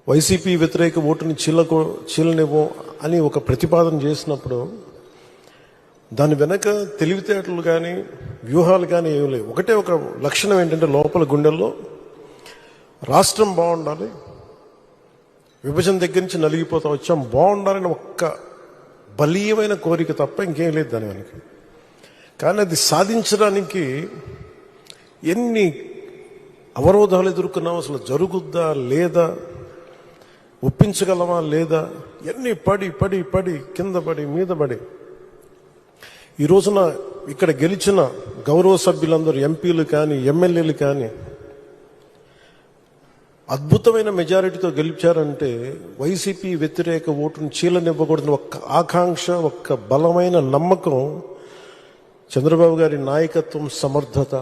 YCP వ్యతిరేక ఓటుని చీలనివ్వం అని ఒక ప్రతిపాదన చేసినప్పుడు దాని వెనక తెలివితేటలు కానీ వ్యూహాలు కానీ ఏమి లేవు. ఒకటే ఒక లక్షణం ఏంటంటే లోపల గుండెల్లో రాష్ట్రం బాగుండాలి, విభజన దగ్గర నుంచి నలిగిపోతా వచ్చాం, బాగుండాలని ఒక్క బలీయమైన కోరిక తప్ప ఇంకేం లేదు దాని వెనక. కానీ అది సాధించడానికి ఎన్ని అవరోధాలు ఎదుర్కొన్నాం, అసలు జరుగుద్దా లేదా, ఒప్పించగలమా లేదా, ఎన్ని పడి పడి పడి కింద పడి మీద పడి ఈ రోజున ఇక్కడ గెలిచిన గౌరవ సభ్యులందరూ ఎంపీలు కానీ ఎమ్మెల్యేలు కానీ అద్భుతమైన మెజారిటీతో గెలిచారంటే వైసీపీ వ్యతిరేక ఓటును చీలనివ్వకూడదని ఒక్క ఆకాంక్ష, ఒక్క బలమైన నమ్మకం, చంద్రబాబు గారి నాయకత్వం, సమర్థత,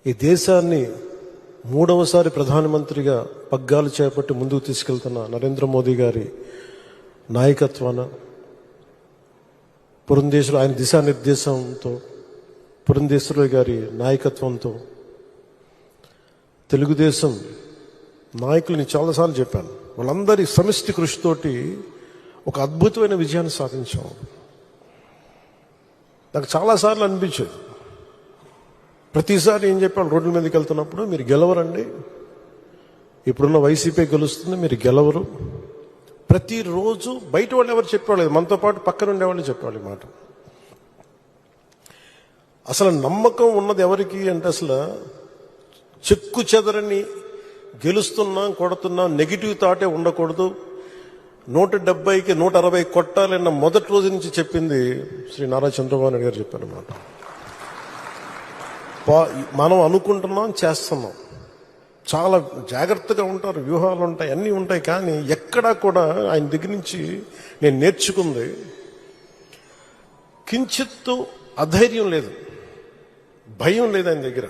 ఈ దేశాన్ని మూడవసారి ప్రధానమంత్రిగా పగ్గాలు చేపట్టి ముందుకు తీసుకెళ్తున్న నరేంద్ర మోదీ గారి నాయకత్వాన, పురంధేశ్వరు ఆయన దిశానిర్దేశంతో, పురంధేశ్వరులు గారి నాయకత్వంతో, తెలుగుదేశం నాయకులని చాలాసార్లు చెప్పాను, వాళ్ళందరి సమిష్టి కృషితోటి ఒక అద్భుతమైన విజయాన్ని సాధించాం. నాకు చాలాసార్లు అనిపించేది, ప్రతిసారి ఏం చెప్పాను, రోడ్ల మీదకి వెళ్తున్నప్పుడు మీరు గెలవరండి, ఇప్పుడున్న వైసీపీ గెలుస్తుంది, మీరు గెలవరు. ప్రతిరోజు బయట వాళ్ళు ఎవరు చెప్పేవాళ్ళు, మనతో పాటు పక్కన ఉండేవాళ్ళు చెప్పేవాళ్ళు మాట. అసలు నమ్మకం ఉన్నది ఎవరికి అంటే అసలు చెక్కు చెదరని గెలుస్తున్నాం, కొడుతున్నాం, నెగిటివ్ థాటే ఉండకూడదు, 170కి 160 కొట్టాలన్న మొదటి రోజు నుంచి చెప్పింది శ్రీ నారా చంద్రబాబు నాయుడు గారు చెప్పారన్నమాట. మనం అనుకుంటున్నాం, చేస్తున్నాం, చాలా జాగ్రత్తగా ఉంటారు, వ్యూహాలు ఉంటాయి, అన్నీ ఉంటాయి. కానీ ఎక్కడా కూడా ఆయన దగ్గర నుంచి నేను నేర్చుకుంది కించిత్తు అధైర్యం లేదు, భయం లేదు ఆయన దగ్గర.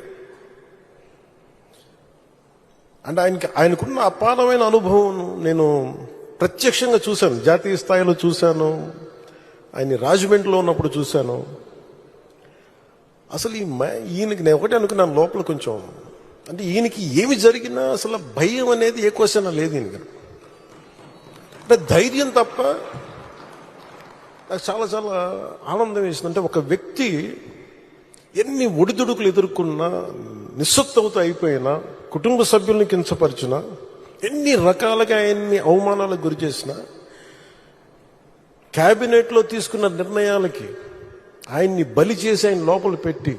అంటే ఆయనకున్న అపారమైన అనుభవం నేను ప్రత్యక్షంగా చూశాను, జాతీయ స్థాయిలో చూశాను, ఆయన రాజమండ్రిలో ఉన్నప్పుడు చూశాను. అసలు ఈయనకి నేను ఒకటే అనుకున్నాను లోపల కొంచెం, అంటే ఈయనకి ఏమి జరిగినా అసలు భయం అనేది ఏ క్వశ్చన్ లేదు ఈయనకి. అంటే ధైర్యం తప్ప. నాకు చాలా చాలా ఆనందం వేసింది. అంటే ఒక వ్యక్తి ఎన్ని ఒడిదుడుకులు ఎదుర్కొన్నా, నిస్సత్తువతో అయిపోయినా, కుటుంబ సభ్యుల్ని కించపరిచినా, ఎన్ని రకాలుగా ఎన్ని అవమానాలకు గురి చేసినా, క్యాబినెట్లో తీసుకున్న నిర్ణయాలకి ఆయన్ని బలి చేసి ఆయన లోపల పెట్టి,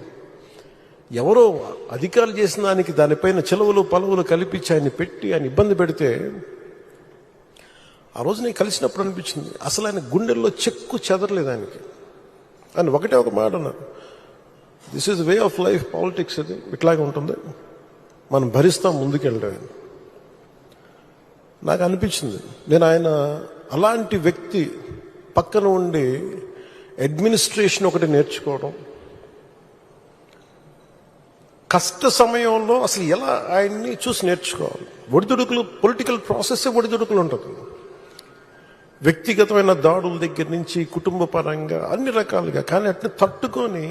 ఎవరో అధికారులు చేసిన దానికి దానిపైన చిలవలు పలువులు కల్పించి ఆయన్ని పెట్టి ఆయన ఇబ్బంది పెడితే, ఆ రోజు నేను కలిసినప్పుడు అనిపించింది అసలు ఆయన గుండెల్లో చెక్కు చెదరలేదు ఆయనకి. ఆయన ఒకటే ఒక మాట అన్నారు, this is way of life, politics అది ఇట్లాగే ఉంటుంది, మనం భరిస్తాం ముందుకెళ్ళడం. నాకు అనిపించింది నేను ఆయన అలాంటి వ్యక్తి పక్కన ఉండి అడ్మినిస్ట్రేషన్ ఒకటి నేర్చుకోవడం, కష్ట సమయంలో అసలు ఎలా ఆయన్ని చూసి నేర్చుకోవాలి. ఒడిదుడుకులు, పొలిటికల్ ప్రాసెస్ ఒడిదుడుకులు ఉంటుంది, వ్యక్తిగతమైన దాడుల దగ్గర నుంచి కుటుంబ పరంగా అన్ని రకాలుగా. కానీ అట్లా తట్టుకొని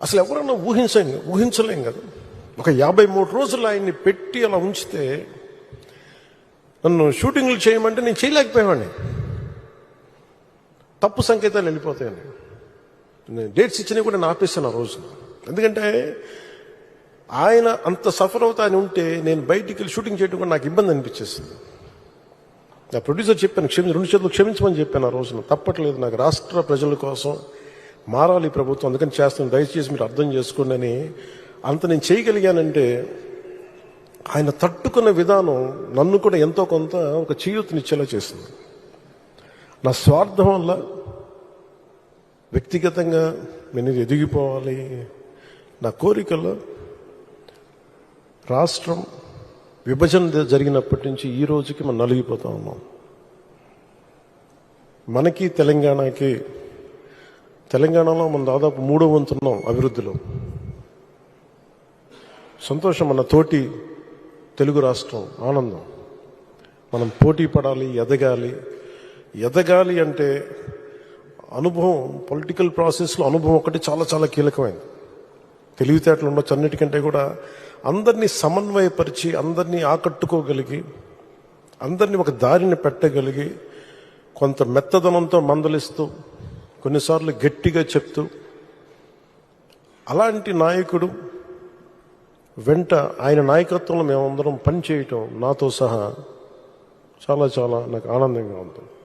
అసలు ఎవరన్నా ఊహించలేం కదా. ఒక 53 రోజులు ఆయన్ని పెట్టి అలా ఉంచితే, నన్ను షూటింగ్లు చేయమంటే నేను చేయలేకపోయావాడిని, తప్పు సంకేతాలు వెళ్ళిపోతాయని. నేను డేట్స్ ఇచ్చినా కూడా నేను ఆపేస్తాను ఆ రోజు. ఎందుకంటే ఆయన అంత సఫర్ అవుతా అని ఉంటే నేను బయటికి వెళ్ళి షూటింగ్ చేయడం కూడా నాకు ఇబ్బంది అనిపించేస్తుంది. నా ప్రొడ్యూసర్ చెప్పాను, 2 చేతులు క్షమించమని చెప్పాను ఆ రోజున. తప్పట్లేదు, నాకు రాష్ట్ర ప్రజల కోసం మారాలి ప్రభుత్వం, అందుకని చేస్తాను, దయచేసి మీరు అర్థం చేసుకోండి అని. అంత నేను చేయగలిగానంటే ఆయన తట్టుకున్న విధానం నన్ను కూడా ఎంతో కొంత ఒక చేయూతనిచ్చేలా చేసింది. నా స్వార్థం వల్ల వ్యక్తిగతంగా నేను ఎదిగిపోవాలి, నా కోరికలో రాష్ట్రం విభజన జరిగినప్పటి నుంచి ఈ రోజుకి మనం నలిగిపోతా ఉన్నాం. మనకి తెలంగాణలో మనం దాదాపు 3వ వంతున్నాం అభివృద్ధిలో. సంతోషం, మన తోటి తెలుగు రాష్ట్రం ఆనందం. మనం పోటీ పడాలి, ఎదగాలి అంటే అనుభవం, పొలిటికల్ ప్రాసెస్లో అనుభవం ఒకటి చాలా చాలా కీలకమైనది. తెలివితేటలు ఉండొచ్చు, అన్నిటికంటే కూడా అందరినీ సమన్వయపరిచి అందరినీ ఆకట్టుకోగలిగి అందరినీ ఒక దారిని పెట్టగలిగి కొంత మెత్తదనంతో మందలిస్తూ కొన్నిసార్లు గట్టిగా చెప్తూ అలాంటి నాయకుడు వెంట ఆయన నాయకత్వంలో మేమందరం పనిచేయటం నాతో సహా చాలా చాలా నాకు ఆనందంగా ఉంది.